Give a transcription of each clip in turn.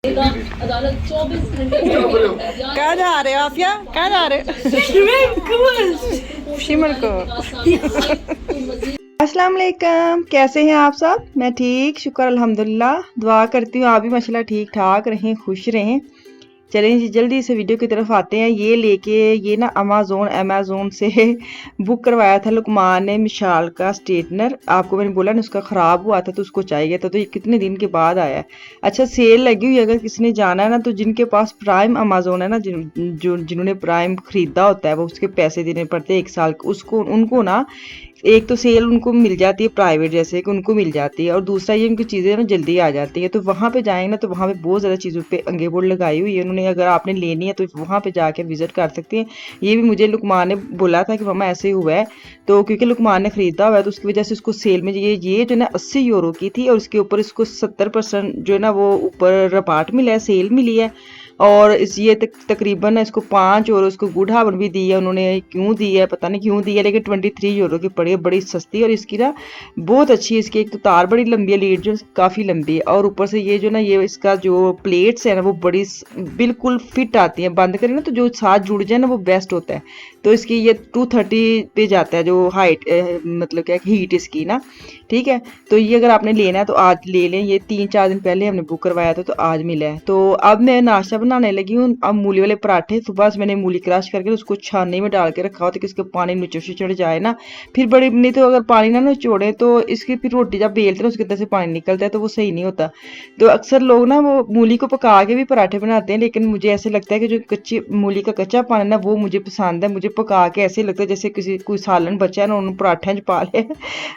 अदालत 24 घंटे कहाँ जा रहे हो आप? या कहाँ जा रहे हो? शिमर को। अस्सलाम वालेकुम, कैसे हैं आप सब? मैं ठीक, शुक्र अल्हम्दुलिल्लाह। दुआ करती हूँ आप भी माशाल्लाह ठीक ठाक रहें, खुश रहें। चलें जी जल्दी से वीडियो की तरफ आते हैं। ये लेके ये ना अमेज़ोन से बुक करवाया था लुकमान ने मिशाल का स्ट्रेटनर। आपको मैंने बोला ना उसका ख़राब हुआ था तो उसको चाहिए था, तो ये कितने दिन के बाद आया है। अच्छा सेल लगी हुई, अगर किसी ने जाना है ना तो जिनके पास प्राइम अमेज़ोन है ना, जिन्होंने प्राइम ख़रीदा होता है वो उसके पैसे देने पड़ते हैं 1 साल उसको उनको ना। एक तो सेल उनको मिल जाती है प्राइवेट जैसे कि उनको मिल जाती है, और दूसरा ये उनकी चीज़ें ना जल्दी आ जाती है। तो वहाँ पे जाएंगे ना तो वहाँ पे बहुत ज़्यादा चीज़ों पे अंगे बोर्ड लगाई हुई है उन्होंने। अगर आपने लेनी है तो वहाँ पे जाके विजिट कर सकती हैं। ये भी मुझे लुकमान ने बोला था कि मामा ऐसे हुआ है, तो क्योंकि लुकमान ने ख़रीदा हुआ है तो उसकी वजह से उसको सेल में ये जो है ना 80 यूरो की थी, और उसके ऊपर इसको 70% जो है ना वो ऊपर रपाट मिला है, सेल मिली है। और इस ये तकरीबन इसको 5 यूरो इसको गुड हावन भी दी है उन्होंने। क्यों दी है पता नहीं क्यों दी है, लेकिन 23 यूरो की पड़ी है, बड़ी सस्ती। और इसकी ना बहुत अच्छी है, इसकी एक तो तार बड़ी लंबी है, लीड जो काफ़ी लंबी है, और ऊपर से ये जो ना ये इसका जो प्लेट्स है ना वो बड़ी बिल्कुल फिट आती हैं। बंद करें ना तो जो साथ जुड़ जाए ना वो बेस्ट होता है। तो इसकी ये 230 पे जाता है जो हाइट, मतलब क्या हीट इसकी ना, ठीक है। तो ये अगर आपने लेना है तो आज ले लें। ये 3-4 दिन पहले हमने बुक करवाया था तो आज मिला है। तो अब मैं नाश्ता बनाने लगी हूँ। अब मूली वाले पराठे, सुबह से मैंने मूली क्रश करके उसको छाननी में डाल के रखा होता है कि उसके पानी नीचे से चढ़ जाए ना, फिर बड़ी नहीं तो अगर पानी ना निचोड़े तो इसकी फिर रोटी जब बेलते ना उसके अंदर से पानी निकलता है तो वो सही नहीं होता। तो अक्सर लोग ना वो मूली को पका के भी पराठे बनाते हैं, लेकिन मुझे ऐसे लगता है कि जो कच्ची मूली का कच्चा पानी ना वो मुझे पसंद है। मुझे पका के ऐसे लगता है जैसे किसी कोई सालन बचा है ना उन्होंने पराठे पा ले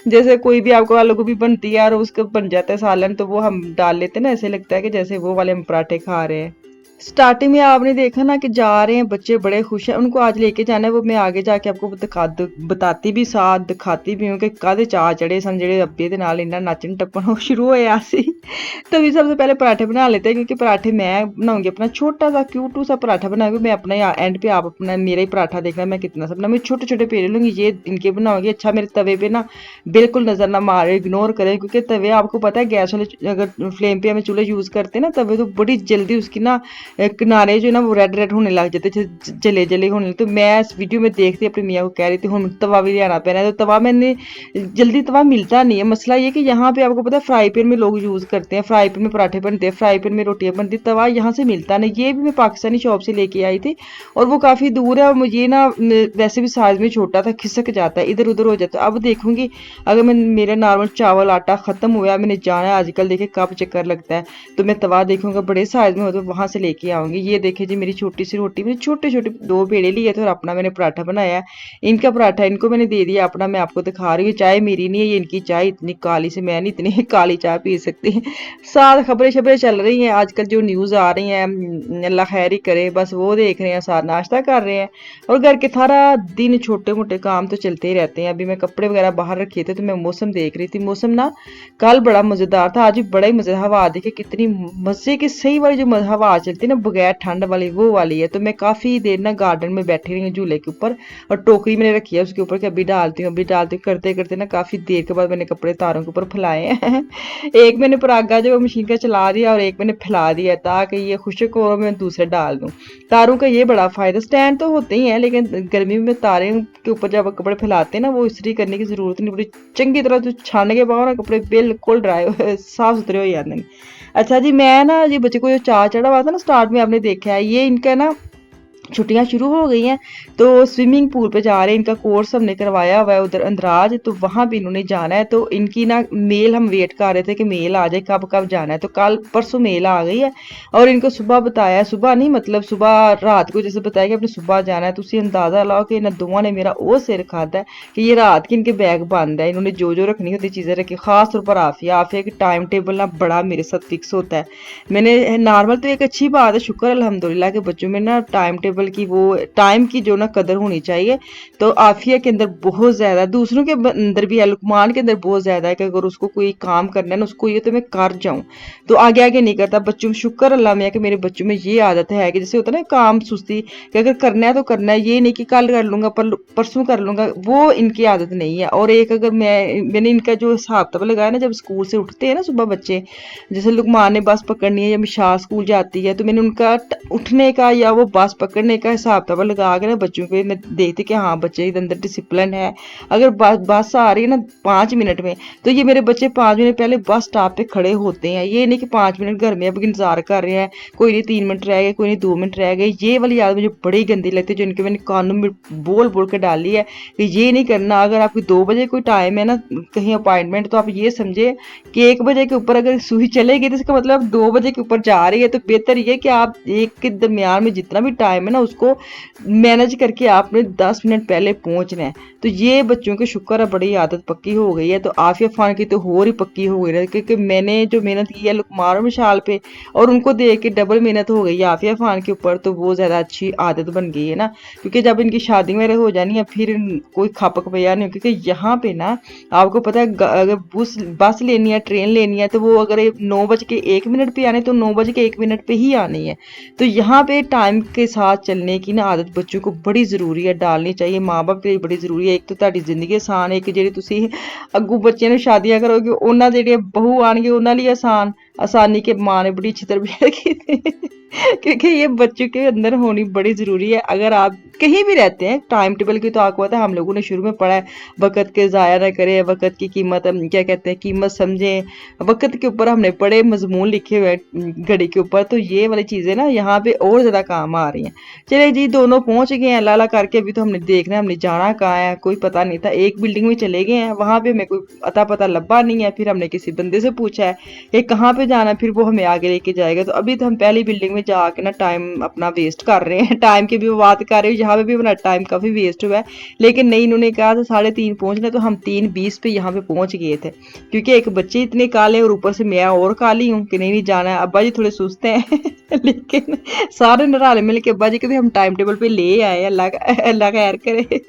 जैसे कोई भी आपको आलू गोभी बनती है और उसका बन जाता है सालन, तो वो हम डाल लेते हैं ना, ऐसे लगता है कि जैसे वो वाले हम पराठे खा रहे हैं। स्टार्टिंग में आपने देखा ना कि जा रहे हैं बच्चे बड़े खुश हैं, उनको आज लेके जाना है। वो मैं आगे जाके आपको बताती भी साथ दिखाती भी हूँ कि कादे चाह चढ़े सन जेड़े अब्बे दे नाल इन्ना नचन टप्पन शुरू होया सी। तभी सबसे पहले पराठे बना लेते हैं, क्योंकि पराठे मैं बनाऊंगी अपना छोटा सा क्यूटू सा पराठा बनाऊंगी मैं अपना। एंड पे आप अपना मेरा ही पराठा देखना मैं कितना सा बना। मैं छोटे छोटे पेड़े लूंगी, ये इनके बनाऊंगी। अच्छा मेरे तवे पे ना बिल्कुल नजर ना मारे, इग्नोर करें, क्योंकि तवे आपको पता है गैस वाले अगर फ्लेम पे हमें चूल्हे यूज करते हैं ना तवे, तो बड़ी जल्दी उसकी ना किनारे जो है ना वो रेड रेड होने लग जाते, जले जले होने लगते। तो मैं इस वीडियो में देखती अपनी मियाँ को कह रही थी हम तवा भी लियाना पैना है, तो तवा मैंने जल्दी तवा मिलता नहीं है। मसला ये कि यहाँ पे आपको पता है फ्राई पैन में लोग यूज़ करते हैं, फ्राई पैन में पराठे बनते हैं, फ्राई पैन में रोटियाँ बनती, तवा यहाँ से मिलता नहीं। ये भी मैं पाकिस्तानी शॉप से लेके आई थी और वो काफ़ी दूर है, और मुझे ना वैसे भी साइज़ में छोटा था, खिसक जाता है, इधर उधर हो जाता है। अब देखूंगी अगर मैं मेरा नॉर्मल चावल आटा ख़त्म हुआ, मैंने जाना है आजकल देखे कब चक्कर लगता है, तो मैं तवा देखूंगा बड़े साइज़ में हो तो वहाँ से लेके आऊँगी। ये देखे जी मेरी छोटी सी रोटी, मैंने छोटे छोटे 2 पेड़े लिए थे और अपना मैंने पराठा बनाया। इनका पराठा इनको मैंने दे दिया, अपना मैं आपको दिखा रही हूँ। चाय मेरी नहीं है, ये इनकी चाय इतनी काली से मैं नहीं इतनी काली चाय पी सकती। साथ खबरें शबरें चल रही हैं आजकल, जो न्यूज़ आ रही हैं अल्लाह खैर ही करे, बस वो देख रहे हैं, साथ नाश्ता कर रहे हैं, और घर के सारा दिन छोटे मोटे काम तो चलते ही रहते हैं। अभी मैं कपड़े वगैरह बाहर रखे थे तो मैं मौसम देख रही थी। मौसम ना कल बड़ा मज़ेदार था, आज भी बड़ा ही मज़ेदार। हवा देखिए कितनी मज़े की, सही वाली जो हवा चलती है ना बगैर ठंड वाली, वो वाली है। तो मैं काफ़ी देर ना गार्डन में बैठी रही हूँ झूले के ऊपर, और टोकरी मैंने रखी है उसके ऊपर कि अभी डालती हूँ करते करते ना काफ़ी देर के बाद मैंने कपड़े तारों के ऊपर फैलाए हैं एक मैंने परागा जो मशीन का चला दिया और एक मैंने फैला दिया ताकि ये खुशक हो और मैं दूसरे डाल दूँ। तारों का ये बड़ा फ़ायदा, स्टैंड तो होते ही हैं लेकिन गर्मी में तारे के ऊपर जब कपड़े फैलाते हैं ना वो इस्त्री करने की ज़रूरत नहीं पड़ी, चंगी तरह तो छानने के बाद ना कपड़े बिल्कुल ड्राई साफ सुथरे हो जाते हैं। अच्छा जी, मैं ना ये बच्चे को जो चार चढ़ा हुआ था ना स्टार्ट में आपने देखा है, ये इनका ना छुट्टियां शुरू हो गई हैं तो स्विमिंग पूल पे जा रहे हैं। इनका कोर्स हमने करवाया हुआ है उधर अंदराज, तो वहाँ भी इन्होंने जाना है। तो इनकी ना मेल हम वेट कर रहे थे कि मेल आ जाए कब कब जाना है, तो कल परसों मेल आ गई है। और इनको सुबह बताया, सुबह नहीं मतलब सुबह रात को जैसे बताया कि अपने सुबह जाना है, तो उसी अंदाज़ा लाओ कि इन दोवां ने मेरा वो सिर खादा है कि ये रात की इनके बैग बंद है। इन्होंने जो रखनी होती चीज़ें रखी, ख़ास तौर पर आफिया की टाइम टेबल ना बड़ा मेरे साथ फिक्स होता है। मैंने नॉर्मल तो एक अच्छी बात है, शुक्र अल्हम्दुलिल्लाह के बच्चों में ना टाइम टेबल टेबल की, वो टाइम की जो ना कदर होनी चाहिए। तो आफिया के अंदर बहुत ज़्यादा, दूसरों के अंदर भी है, लुकमान के अंदर बहुत ज़्यादा है कि अगर उसको कोई काम करना है ना, उसको ये तो मैं कर जाऊँ, तो आगे आगे नहीं करता। बच्चों में शुक्र अल्लाह में है कि मेरे बच्चों में ये आदत है कि जैसे होता है ना काम सुस्ती, कि अगर करना है तो करना है, ये नहीं कि कल कर लूँगा परसों कर लूँगा, वो इनकी आदत नहीं है। और एक अगर मैंने इनका जो हिसाब किताब लगाया ना, जब स्कूल से उठते हैं ना सुबह बच्चे, जैसे लुकमान ने बस पकड़नी है या मिशाल स्कूल जाती है, तो मैंने उनका उठने का या वो बस पकड़ने का हिसाब किताब लगा के ना बच्चों पे मैं देखती कि हाँ बच्चे के अंदर डिसिप्लिन है। अगर बस आ रही है ना 5 मिनट में, तो ये मेरे बच्चे 5 मिनट पहले बस स्टॉप पे खड़े होते हैं। ये नहीं कि 5 मिनट घर में अब इंतजार कर रहे हैं, कोई नहीं 3 मिनट रह गए, कोई नहीं 2 मिनट रह गए। ये वाली आदत मुझे बड़ी गंदी लगती है, जो इनके मैंने कानों में बोल बोल के डाली है कि ये नहीं करना। अगर आपकी 2 बजे कोई टाइम है ना कहीं अपॉइंटमेंट, तो आप ये समझे कि 1 बजे के ऊपर अगर सुई चलेगी तो इसका मतलब 2 बजे के ऊपर जा रही है। तो बेहतर ये कि आप एक के दरमियान में जितना भी टाइम है ना उसको मैनेज करके आपने 10 मिनट पहले पहुंचना है। तो ये बच्चों के शुक्र है बड़ी आदत पक्की हो गई है। तो आफिया खान की तो और ही पक्की हो गई है, क्योंकि मैंने जो मेहनत की है लुकमान और मिशाल पे, और उनको देख के डबल मेहनत हो गई है आफिया खान के ऊपर, तो वो ज़्यादा अच्छी आदत बन गई है ना। क्योंकि जब इनकी शादी वगैरह हो जानी है फिर कोई खपक भैया नहीं, क्योंकि यहाँ पे ना आपको पता है अगर बस लेनी है, ट्रेन लेनी है, तो वो अगर 9:01 पे आने तो 9:01 पे ही आनी है। तो यहाँ पे टाइम के साथ चलने की ना आदत बच्चों को बड़ी ज़रूरी है, डालनी चाहिए। माँ बाप के लिए बड़ी ज़रूरी है। एक तो ਤੁਹਾਡੀ ਜ਼ਿੰਦਗੀ ਆਸਾਨ ਹੈ ਕਿ ਜਿਹੜੀ ਤੁਸੀਂ ਅੱਗੋਂ ਬੱਚਿਆਂ ਨੂੰ ਸ਼ਾਦੀਆਂ ਕਰੋਗੇ, ਉਹਨਾਂ ਦੇ ਜਿਹੜੇ ਬਹੂ ਆਣਗੇ ਉਹਨਾਂ ਲਈ आसानी के माँ ने बड़ी अच्छी तरबियत की थी क्योंकि ये बच्चों के अंदर होनी बड़ी ज़रूरी है। अगर आप कहीं भी रहते हैं, टाइम टेबल की तो आपको पता है, हम लोगों ने शुरू में पढ़ा है, वक़्त के ज़ाया ना करें, वक़्त की कीमत क्या कहते हैं, कीमत समझें, वक़्त के ऊपर हमने बड़े मजमून लिखे हुए हैं घड़ी के ऊपर। तो ये वाली चीज़ें ना यहाँ पे और ज़्यादा काम आ रही हैं। चलिए जी, दोनों पहुँच गए हैं अल्लाह अल्लाह करके। अभी तो हमने देखना है हमने जाना कहाँ है, कोई पता नहीं था। एक बिल्डिंग में चले गए हैं, वहाँ पे हमें कोई अता पता लब्बा नहीं है। फिर हमने किसी बंदे से पूछा है कि कहाँ पे जाना है, फिर वो हमें आगे लेके जाएगा। तो अभी तो हम पहली बिल्डिंग में जाके ना टाइम अपना वेस्ट कर रहे हैं। टाइम की भी बात कर रहे हो, यहाँ पे भी हमारा टाइम काफ़ी वेस्ट हुआ है। लेकिन नहीं, इन्होंने कहा था 3:30 पहुँचना, तो हम 3:20 पे यहाँ पे पहुँच गए थे। क्योंकि एक बच्चे इतने काले और ऊपर से मैं और काली हूँ कि नहीं जाना है। अब्बा जी थोड़े सुस्त हैं लेकिन सारे नराले मिल के अब्बा जी के भी हम टाइम टेबल पे ले आए। अल्लाह खैर करे।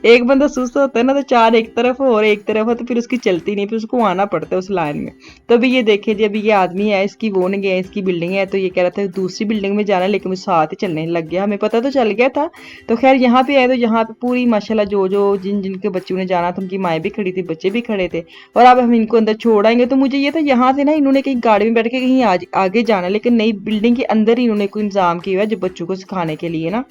एक बंदा सुस्त होता है ना तो चार एक तरफ हो और एक तरफ हो, तो फिर उसकी चलती नहीं, फिर उसको आना पड़ता है उस लाइन में। तो अभी ये देखें जी, अभी ये आदमी है, इसकी वो नहीं गया, इसकी बिल्डिंग है, तो ये कह रहा था दूसरी बिल्डिंग में जाना है, लेकिन मुझे साथ ही चलने लग गया। हमें पता तो चल गया था। तो खैर यहाँ पे आए तो यहाँ पे पूरी माशाल्लाह जो जिनके बच्चों ने जाना था, उनकी माएँ भी खड़ी थी, बच्चे भी खड़े थे। और अब हम इनको अंदर छोड़ आएंगे। तो मुझे ये था यहाँ से ना इन्होंने कहीं गाड़ी में बैठ के कहीं आगे जाना, लेकिन नई बिल्डिंग के अंदर ही इन्होंने कोई इंतजाम किया हुआ है जो बच्चों को सिखाने के लिए ना।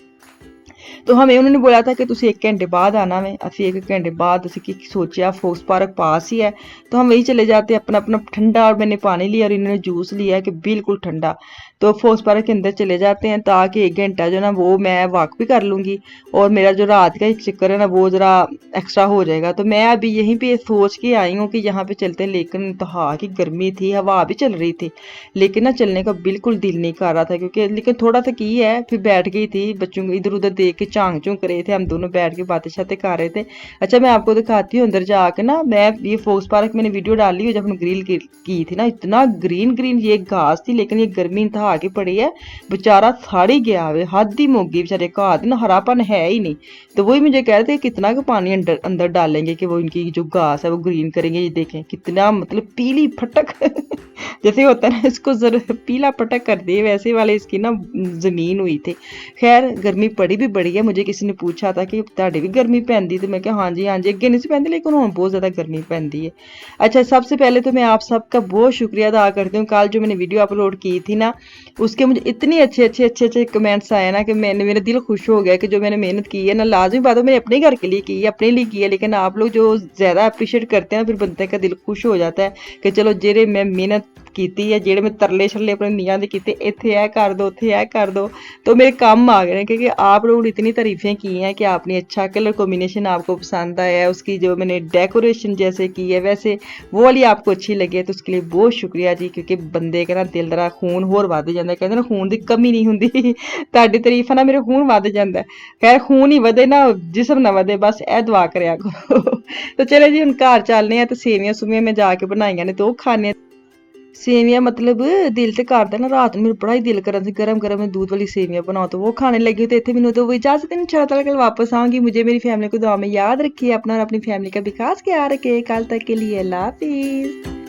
तो हमें उन्होंने बोला था कि तुम 1 घंटे बाद आना में। असं 1 घंटे बाद असं सोचा फोक्स पार्क पास ही है, तो हम वही चले जाते अपना अपना ठंडा। और मैंने पानी लिया और इन्होंने जूस लिया है कि बिल्कुल ठंडा। तो फोक्स पार्क के अंदर चले जाते हैं ताकि 1 घंटा जो ना वो मैं वॉक भी कर लूँगी, और मेरा जो रात का एक चक्कर है ना वो ज़रा एक्स्ट्रा हो जाएगा। तो मैं अभी यहीं पे सोच के आई हूँ कि यहाँ पे चलते हैं, लेकिन इंतहा की गर्मी थी, हवा भी चल रही थी, लेकिन ना चलने का बिल्कुल दिल नहीं कर रहा था। क्योंकि लेकिन थोड़ा सा की है, फिर बैठ गई थी, बच्चों को इधर उधर देख के झांक झूंक रहे थे, हम दोनों बैठ के बातें शातें कर रहे थे। अच्छा मैं आपको दिखाती हूँ अंदर जाके ना। मैं ये फोक्स पार्क मैंने वीडियो डाली है जब हम ग्रिल की थी ना, इतना ग्रीन ग्रीन ये घास थी, लेकिन ये गर्मी इंतहा आगे पड़ी है, बेचारा साड़ी गया हुआ, हद ही मोगी बेचारे का ना, हरापन है ही नहीं। तो वही मुझे कह रहे थे कितना का पानी अंदर डालेंगे कि वो इनकी जो घास है वो ग्रीन करेंगे। ये देखें कितना मतलब पीली फटक जैसे होता है ना, इसको पीला पटक कर दिए वैसे वाले इसकी ना जमीन हुई थी। खैर गर्मी पड़ी भी बड़ी है। मुझे किसी ने पूछा था कि ਤੁਹਾਡੀ भी गर्मी पैंदी, तो मैं क्या हाँ जी अगे नहीं से पैंदी, लेकिन हुण बहुत ज़्यादा गर्मी पैंदी है। अच्छा सबसे पहले तो मैं आप सबका बहुत शुक्रिया अदा करती हूँ। कल जो मैंने वीडियो अपलोड की थी ना, उसके मुझे इतने अच्छे कमेंट्स आए ना कि मेरा दिल खुश हो गया कि जो मैंने मेहनत की है ना, लाजमी बात है मैंने अपने घर के लिए की है, अपने लिए की है, लेकिन आप लोग जो ज़्यादा अप्रीशिएट करते हैं फिर बंदे का दिल खुश हो जाता है कि चलो जेरे मैं मेहनत कीती है, जेड़े मैं तरले छले अपने नियां दे कीते, इत्थे ऐ कर दो उत्थे ऐ कर दो, तो मेरे काम आ गए हैं। क्योंकि आप लोगों ने इतनी तारीफ़ें की हैं कि आपने अच्छा कलर कॉम्बिनेशन आपको पसंद आया है, उसकी जो मैंने डेकोरेशन जैसे की है वैसे वो वाली आपको अच्छी लगी है, तो उसके लिए बहुत शुक्रिया जी। क्योंकि बंदे का ना दिल दा खून होर वध जांदा, कहंदे ना खून दी कमी नहीं हुंदी तुहाडी तारीफ़ां ना मेरा खून वध जांदा है। खैर खून ही वधे ना जिस्म ना वधे, बस ए दुआ करया करो तो चलो जी हुण घर चलने हैं, तो सेवियां सुवियां मैं जाके बनाईयां ने तो खाने। सेवियां मतलब दिल ते करदा ना रात ਨੂੰ ਮੇਰਾ ਬੜਾ ਹੀ ਦਿਲ ਕਰਨ ਸੀ गरम गरम दूध वाली सेवियां बनाओ तो वो खाने लगी तो इतने मैंने तो वो इजाजत नहीं चाहता कल वापस आऊंगी मुझे मेरी फैमिली को दुआ में याद रखिए अपना और अपनी फैमिली का भी खास ख्याल रखिए कल तक के लिए अल्लाह हाफिज।